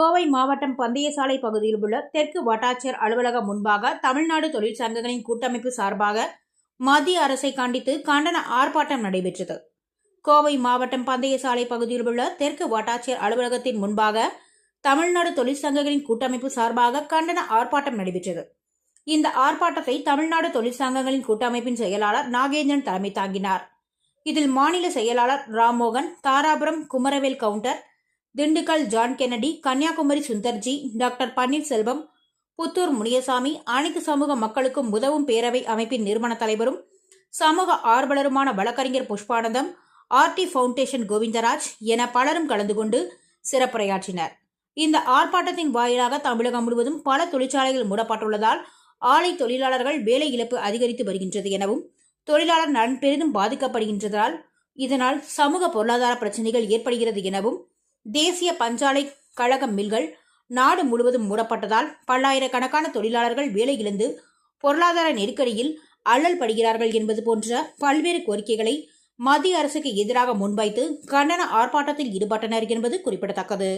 கோவை மாவட்டம் பந்தயசாலை பகுதியில் உள்ள தெற்கு வட்டாட்சியர் அலுவலகம் முன்பாக தமிழ்நாடு தொழிற்சங்கங்களின் கூட்டமைப்பு சார்பாக மத்திய அரசை கண்டித்து கண்டன ஆர்ப்பாட்டம் நடைபெற்றது. கோவை மாவட்டம் பந்தயசாலை பகுதியில் உள்ள தெற்கு வட்டாட்சியர் அலுவலகத்தின் முன்பாக தமிழ்நாடு தொழிற்சங்கங்களின் கூட்டமைப்பு சார்பாக கண்டன ஆர்ப்பாட்டம் நடைபெற்றது. இந்த ஆர்ப்பாட்டத்தை தமிழ்நாடு தொழிற்சங்கங்களின் கூட்டமைப்பின் செயலாளர் நாகேந்திரன் தலைமை தாங்கினார். இதில் மாநில செயலாளர் Rammohan, Dharapuram Kumaravel Gounder, Dindigul John Kennedy, Kanyakumari Sundarji, doctor Panneerselvam, Puthur Muniyasamy, அனைத்து சமூக மக்களுக்கும் உதவும் பேரவை அமைப்பின் நிறுவன தலைவரும் சமூக ஆர்வலருமான வழக்கறிஞர் புஷ்பானந்தம், ஆர்டி ஃபவுண்டேஷன் கோவிந்தராஜ் என பலரும் கலந்து கொண்டு சிறப்புரையாற்றினர். இந்த ஆர்ப்பாட்டத்தின் வாயிலாக தமிழகம் முழுவதும் பல தொழிற்சாலைகள் மூடப்பட்டுள்ளதால் ஆலை தொழிலாளர்கள் வேலை இழப்பு அதிகரித்து வருகின்றது எனவும், தொழிலாளர் நலன் பெரிதும் பாதிக்கப்படுகின்றதால் இதனால் சமூக பொருளாதார பிரச்சனைகள் ஏற்படுகிறது எனவும், தேசிய பஞ்சாலை கழக மில்கள் நாடு முழுவதும் மூடப்பட்டதால் பல்லாயிரக்கணக்கான தொழிலாளர்கள் வேலை இழந்து பொருளாதார நெருக்கடியில் அல்லல் படுகிறார்கள் என்பது போன்ற பல்வேறு கோரிக்கைகளை மத்திய அரசுக்கு எதிராக முன்வைத்து கண்டன ஆர்ப்பாட்டத்தில் ஈடுபட்டனர் என்பது குறிப்பிடத்தக்கது.